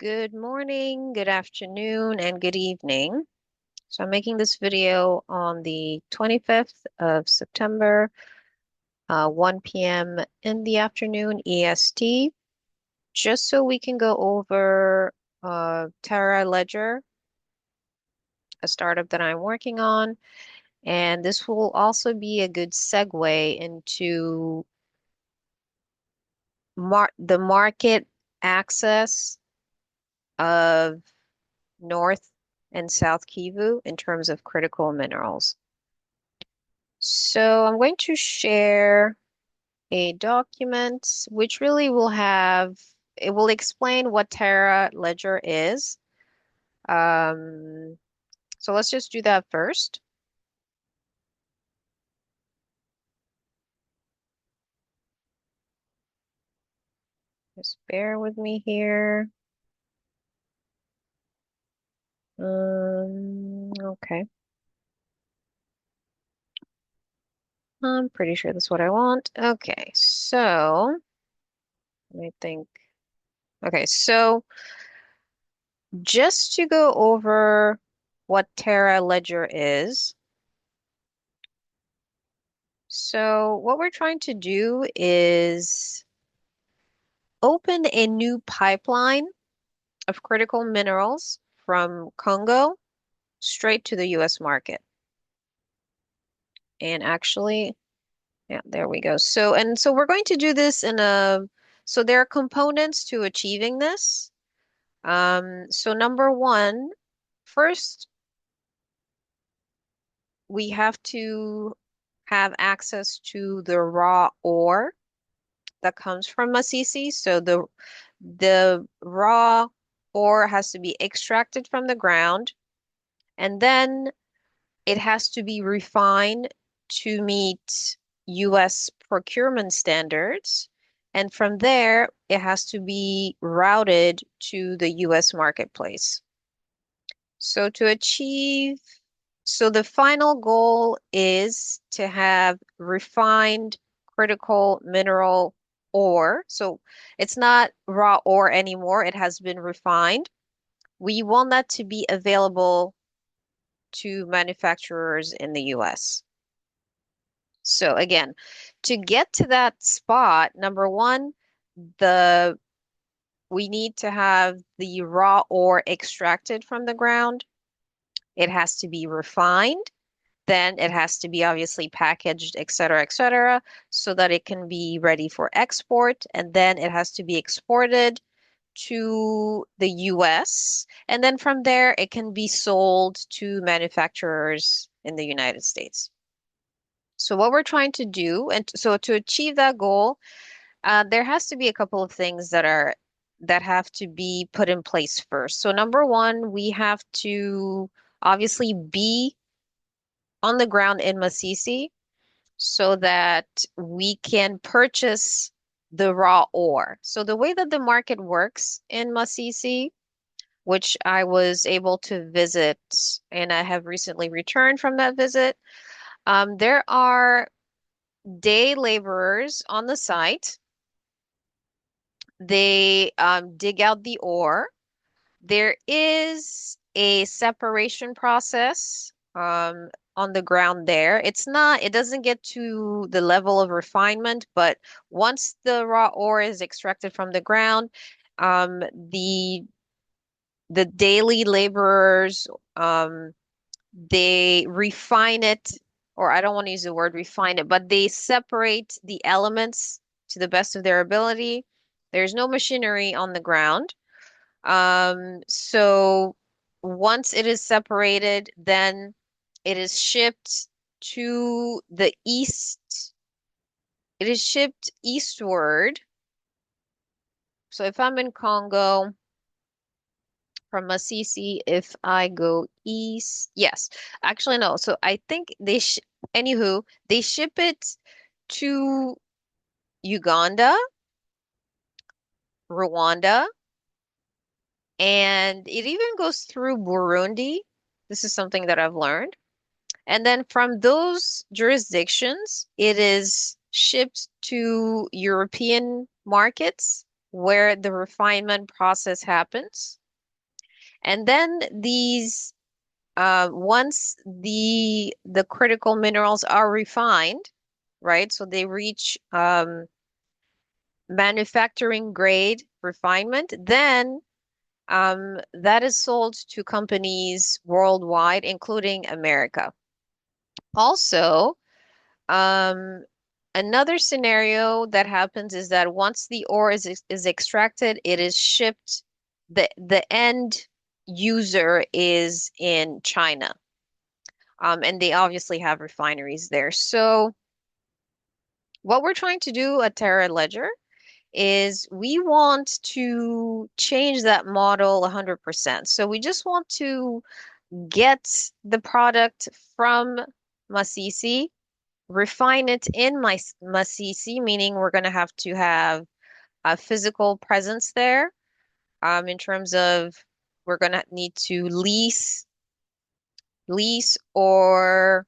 Good morning, good afternoon, and good evening. So I'm making this video on the 25th of September, 1 p.m. in the afternoon EST, just so we can go over Terra Ledger, a startup that I'm working on. And this will also be a good segue into the market access of North and South Kivu in terms of critical minerals. So I'm going to share a document which really it will explain what Terra Ledger is. Um, so let's just do that first. Just bear with me here. Okay. I'm pretty sure that's what I want. Okay, so let me think. Okay, so just to go over what Terra Ledger is. So what we're trying to do is open a new pipeline of critical minerals from Congo straight to the US market. And actually, yeah, there we go. So we're going to do this so there are components to achieving this. So number one, first, we have to have access to the raw ore that comes from Masisi. So the raw ore has to be extracted from the ground, and then it has to be refined to meet US procurement standards. And from there, it has to be routed to the US marketplace. So to achieve, so the final goal is to have refined critical mineral ore. So it's not raw ore anymore. It has been refined. We want that to be available to manufacturers in the US. So again, to get to that spot, number one, the we need to have the raw ore extracted from the ground. It has to be refined. Then it has to be obviously packaged, et cetera, so that it can be ready for export. And then it has to be exported to the US. And then from there, it can be sold to manufacturers in the United States. So what we're trying to do, and so to achieve that goal, there has to be a couple of things that have to be put in place first. So number one, we have to obviously be on the ground in Masisi so that we can purchase the raw ore. So the way that the market works in Masisi, which I was able to visit and I have recently returned from that visit, there are day laborers on the site. They dig out the ore. There is a separation process on the ground there. It doesn't get to the level of refinement, but once the raw ore is extracted from the ground, um, the the daily laborers they refine it, or I don't want to use the word refine it, but they separate the elements to the best of their ability. There's no machinery on the ground. So once it is separated, then it is shipped to the east. It is shipped eastward. So if I'm in Congo from Masisi, if I go east, yes, actually no. So I think anywho, they ship it to Uganda, Rwanda, and it even goes through Burundi. This is something that I've learned. And then from those jurisdictions, it is shipped to European markets where the refinement process happens. And then these once the critical minerals are refined, right? So they reach manufacturing grade refinement, then that is sold to companies worldwide, including America. Also, um, another scenario that happens is that once the ore is extracted, it is shipped. The end user is in China, and they obviously have refineries there. So what we're trying to do at Terra Ledger is we want to change that model 100%. So we just want to get the product from Masisi, refine it in my Masisi, meaning we're going to have a physical presence there, in terms of we're going to need to lease or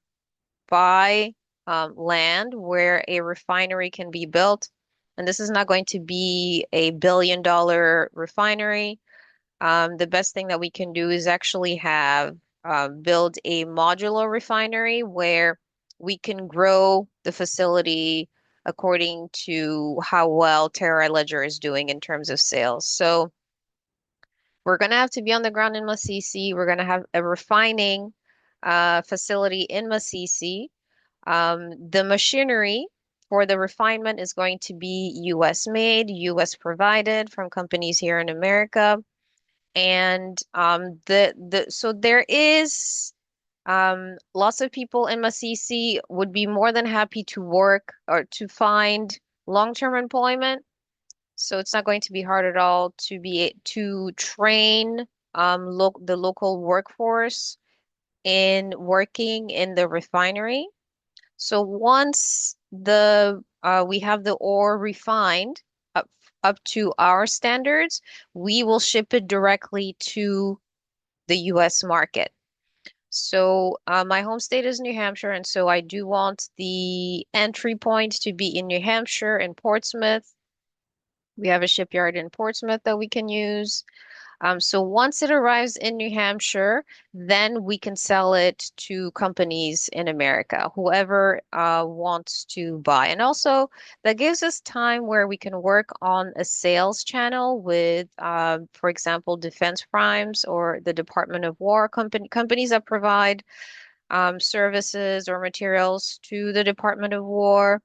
buy land where a refinery can be built. And this is not going to be a billion-dollar refinery. The best thing that we can do is actually have build a modular refinery where we can grow the facility according to how well Terra Ledger is doing in terms of sales. So we're going to have to be on the ground in Masisi. We're going to have a refining facility in Masisi. The machinery for the refinement is going to be US made, US provided from companies here in America. And so there is lots of people in Masisi would be more than happy to work or to find long-term employment. So it's not going to be hard at all to train the local workforce in working in the refinery. So once the we have the ore refined up to our standards, we will ship it directly to the US market. So my home state is New Hampshire, and so I do want the entry point to be in New Hampshire and Portsmouth. We have a shipyard in Portsmouth that we can use. So once it arrives in New Hampshire, then we can sell it to companies in America, whoever wants to buy. And also, that gives us time where we can work on a sales channel with, for example, defense primes or the Department of War companies that provide services or materials to the Department of War.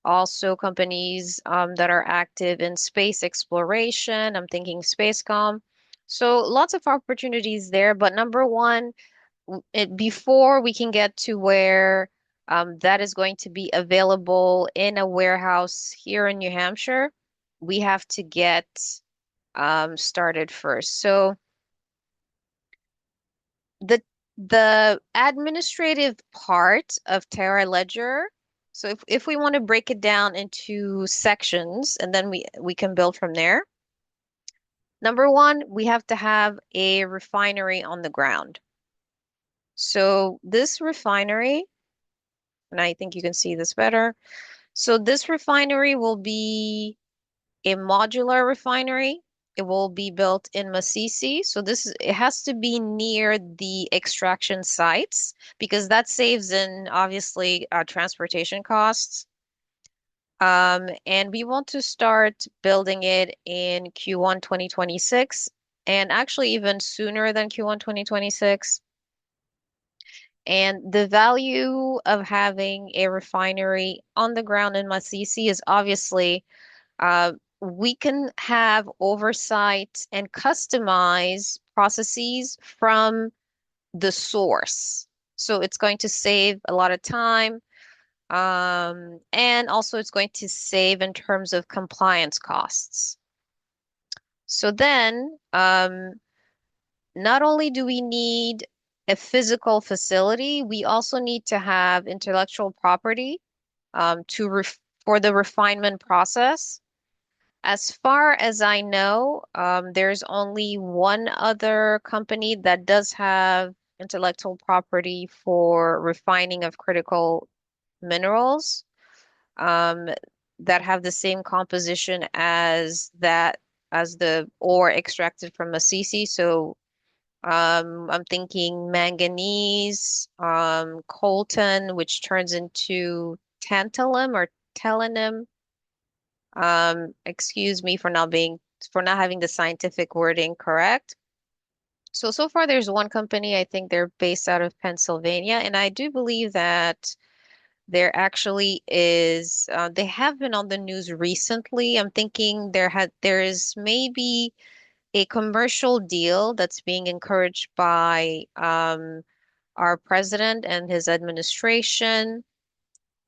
Also, companies that are active in space exploration. I'm thinking Spacecom. So lots of opportunities there. But number one, before we can get to where that is going to be available in a warehouse here in New Hampshire, we have to get started first. So the the administrative part of Terra Ledger. So if we want to break it down into sections and then we can build from there. Number one, we have to have a refinery on the ground. So this refinery, and I think you can see this better. So this refinery will be a modular refinery. It will be built in Masisi. So it has to be near the extraction sites because that saves in obviously transportation costs. And we want to start building it in Q1 2026 and actually even sooner than Q1 2026. And the value of having a refinery on the ground in Masisi is obviously we can have oversight and customize processes from the source. So it's going to save a lot of time. And also it's going to save in terms of compliance costs. So then, not only do we need a physical facility, we also need to have intellectual property for the refinement process. As far as I know, there's only one other company that does have intellectual property for refining of critical minerals. Um, that have the same composition as the ore extracted from Masisi. So I'm thinking manganese, coltan, which turns into tantalum or telenim. Excuse me for not having the scientific wording correct. So far there's one company, I think they're based out of Pennsylvania, and I do believe that there actually is, they have been on the news recently. I'm thinking there is maybe a commercial deal that's being encouraged by our president and his administration.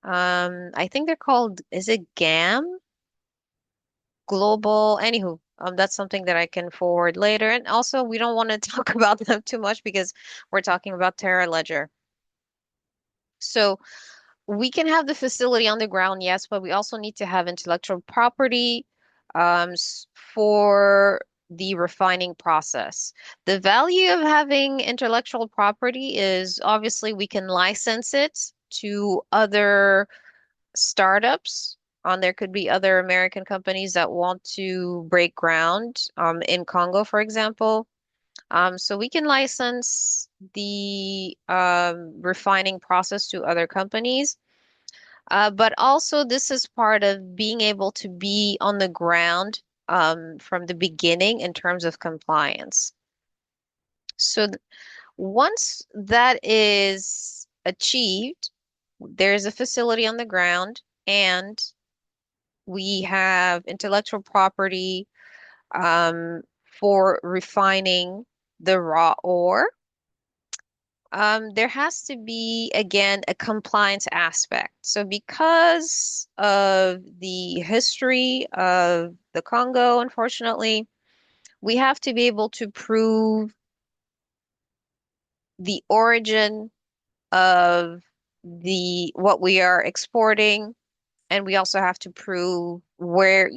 I think they're called, is it GAM? Global. Anywho, that's something that I can forward later. And also, we don't want to talk about them too much because we're talking about Terra Ledger. So we can have the facility on the ground, yes, but we also need to have intellectual property for the refining process. The value of having intellectual property is obviously we can license it to other startups. There could be other American companies that want to break ground in Congo, for example. So we can license the refining process to other companies. But also, this is part of being able to be on the ground from the beginning in terms of compliance. So once that is achieved, there's a facility on the ground and we have intellectual property for refining the raw ore. There has to be, again, a compliance aspect. So, because of the history of the Congo, unfortunately, we have to be able to prove the origin of the what we are exporting, and we also have to prove where,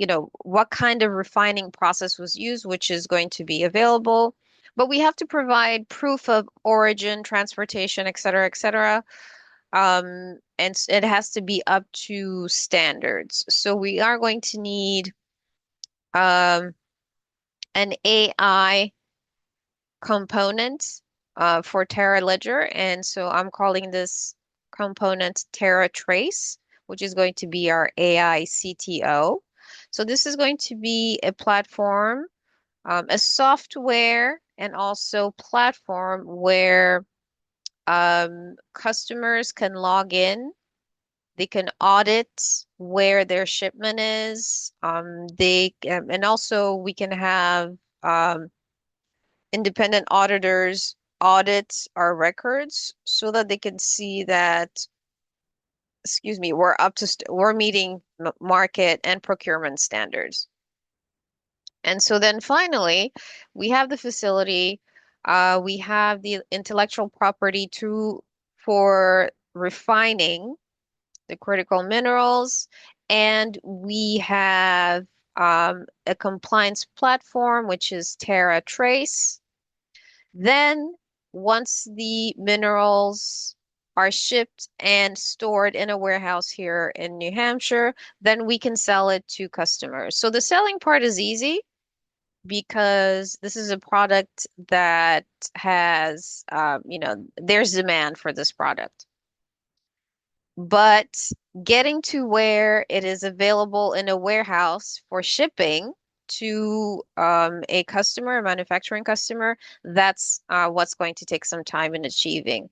what kind of refining process was used, which is going to be available. But we have to provide proof of origin, transportation, et cetera, et cetera. It has to be up to standards. So we are going to need um, an AI component for Terra Ledger. And so I'm calling this component Terra Trace, which is going to be our AI CTO. So this is going to be a platform, a software, and also platform where customers can log in. They can audit where their shipment is. And also we can have independent auditors audit our records so that they can see that, excuse me, we're meeting market and procurement standards. And so then finally, we have the facility, we have the intellectual property for refining the critical minerals, and we have a compliance platform, which is Terra Trace. Then, once the minerals are shipped and stored in a warehouse here in New Hampshire, then we can sell it to customers. So the selling part is easy because this is a product that has, there's demand for this product. But getting to where it is available in a warehouse for shipping to a customer, a manufacturing customer, that's what's going to take some time in achieving.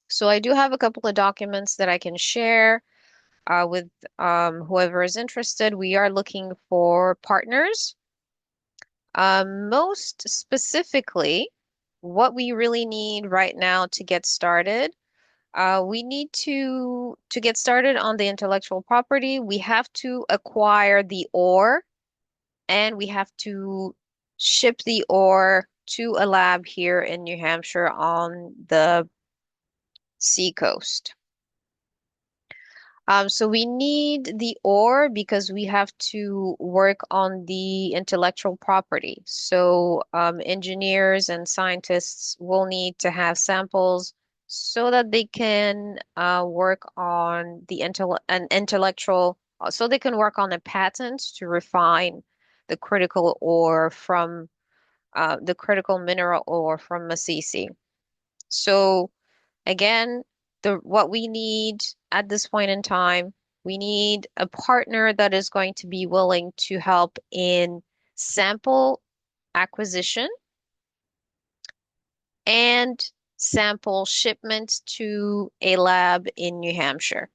So I do have a couple of documents that I can share with whoever is interested. We are looking for partners. Most specifically, what we really need right now to get started, we need to get started on the intellectual property. We have to acquire the ore and we have to ship the ore to a lab here in New Hampshire on the seacoast. So we need the ore because we have to work on the intellectual property. So engineers and scientists will need to have samples so that they can work on an intellectual so they can work on a patent to refine the critical ore from the critical mineral ore from Masisi. So again, what we need at this point in time, we need a partner that is going to be willing to help in sample acquisition and sample shipment to a lab in New Hampshire.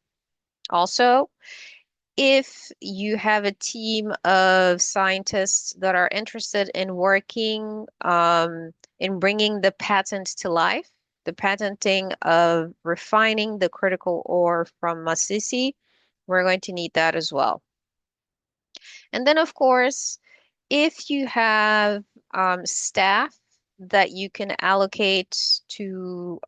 Also, if you have a team of scientists that are interested in working in bringing the patent to life, the patenting of refining the critical ore from Masisi, we're going to need that as well. And then, of course, if you have staff that you can allocate to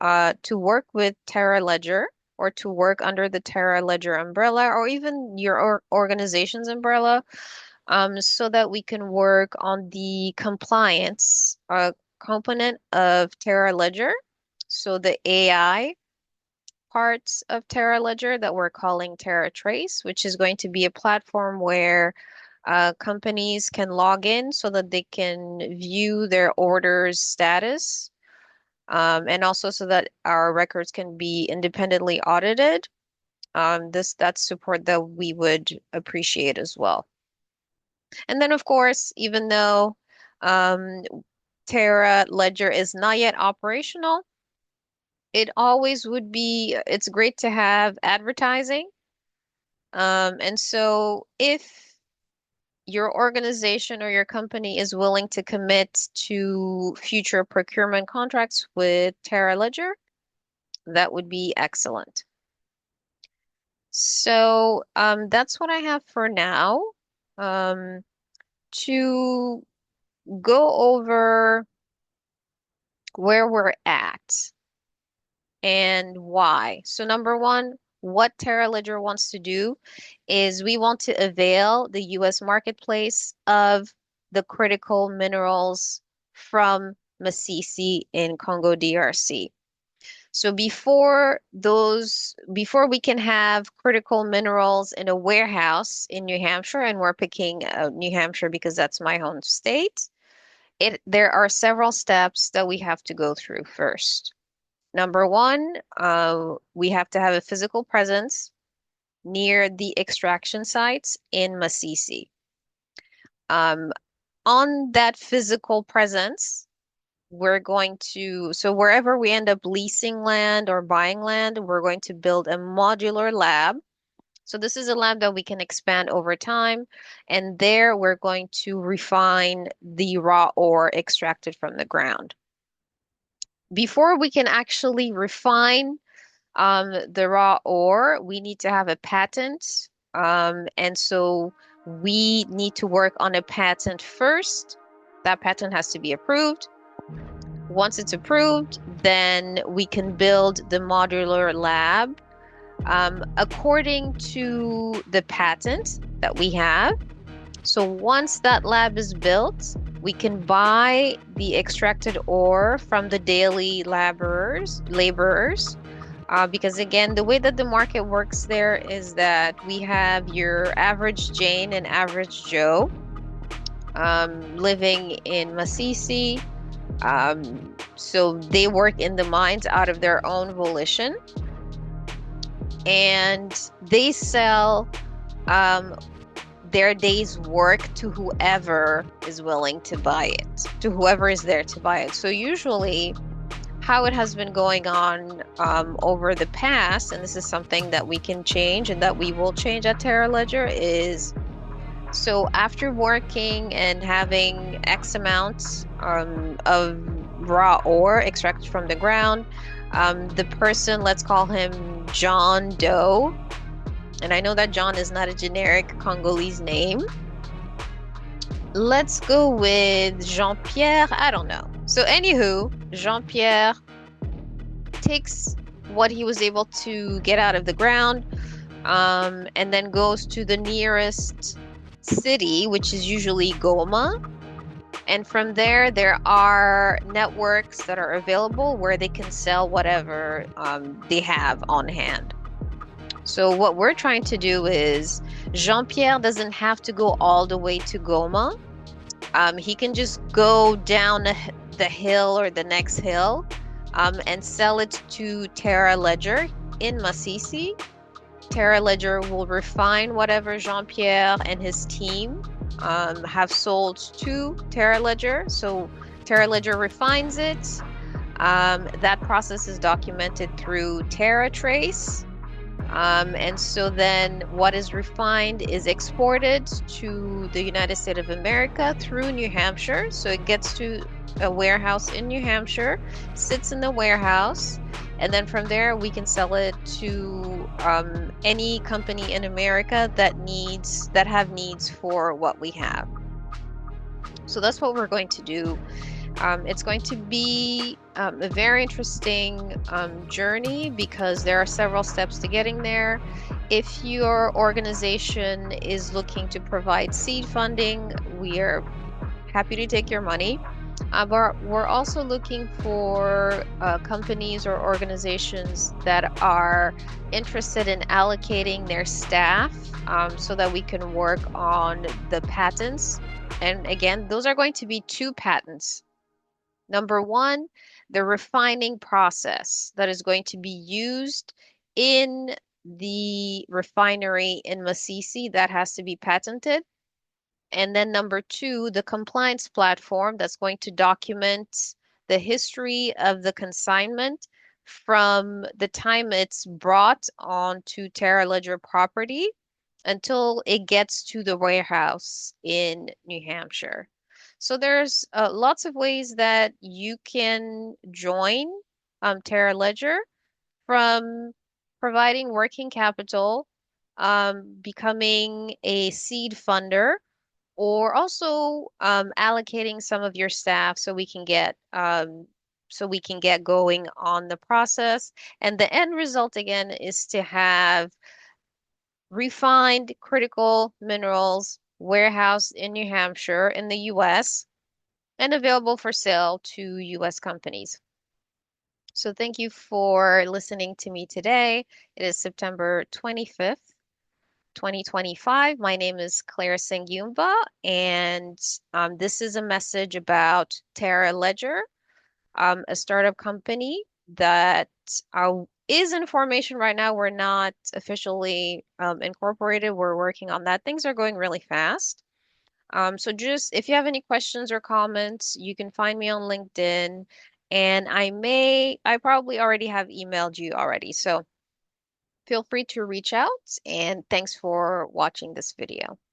work with Terra Ledger or to work under the Terra Ledger umbrella or even your organization's umbrella, so that we can work on the compliance component of Terra Ledger. So the AI parts of Terra Ledger that we're calling Terra Trace, which is going to be a platform where companies can log in so that they can view their orders status, and also so that our records can be independently audited. That's support that we would appreciate as well. And then, of course, even though um, Terra Ledger is not yet operational, it always would be, it's great to have advertising. And so if your organization or your company is willing to commit to future procurement contracts with Terra Ledger, that would be excellent. So that's what I have for now. Um, to go over where we're at and why. So number one, what Terra Ledger wants to do is we want to avail the US marketplace of the critical minerals from Masisi in Congo DRC. So before we can have critical minerals in a warehouse in New Hampshire, and we're picking New Hampshire because that's my home state, there are several steps that we have to go through first. Number one, we have to have a physical presence near the extraction sites in Masisi. On that physical presence, so wherever we end up leasing land or buying land, we're going to build a modular lab. So this is a lab that we can expand over time. And there we're going to refine the raw ore extracted from the ground. Before we can actually refine the raw ore, we need to have a patent. And so we need to work on a patent first. That patent has to be approved. Once it's approved, then we can build the modular lab according to the patent that we have. So once that lab is built, we can buy the extracted ore from the daily laborers, because again, the way that the market works there is that we have your average Jane and average Joe living in Masisi. So they work in the mines out of their own volition, and they sell their day's work to whoever is willing to buy it, to whoever is there to buy it. So usually how it has been going on over the past, and this is something that we can change and that we will change at Terra Ledger, is so after working and having X amount of raw ore extracted from the ground, the person, let's call him John Doe, and I know that John is not a generic Congolese name. Let's go with Jean-Pierre. I don't know. So anywho, Jean-Pierre takes what he was able to get out of the ground, and then goes to the nearest city, which is usually Goma. And from there, there are networks that are available where they can sell whatever they have on hand. So what we're trying to do is Jean-Pierre doesn't have to go all the way to Goma. He can just go down the hill or the next hill and sell it to Terra Ledger in Masisi. Terra Ledger will refine whatever Jean-Pierre and his team have sold to Terra Ledger. So Terra Ledger refines it. That process is documented through Terra Trace. And so then what is refined is exported to the United States of America through New Hampshire. So it gets to a warehouse in New Hampshire, sits in the warehouse, and then from there we can sell it to any company in America that have needs for what we have. So that's what we're going to do. It's going to be a very interesting journey because there are several steps to getting there. If your organization is looking to provide seed funding, we are happy to take your money. But we're also looking for companies or organizations that are interested in allocating their staff so that we can work on the patents. And again, those are going to be two patents. Number one, the refining process that is going to be used in the refinery in Masisi that has to be patented. And then number two, the compliance platform that's going to document the history of the consignment from the time it's brought onto Terra Ledger property until it gets to the warehouse in New Hampshire. So there's lots of ways that you can join Terra Ledger from providing working capital, becoming a seed funder, or also allocating some of your staff so we can get going on the process. And the end result again is to have refined critical minerals warehoused in New Hampshire in the US and available for sale to US companies. So thank you for listening to me today. It is September 25th, 2025. My name is Claire Sengyumba, and this is a message about Terra Ledger, a startup company that is in formation right now. We're not officially incorporated. We're working on that. Things are going really fast. So just if you have any questions or comments, you can find me on LinkedIn, and I probably already have emailed you already. So feel free to reach out, and thanks for watching this video.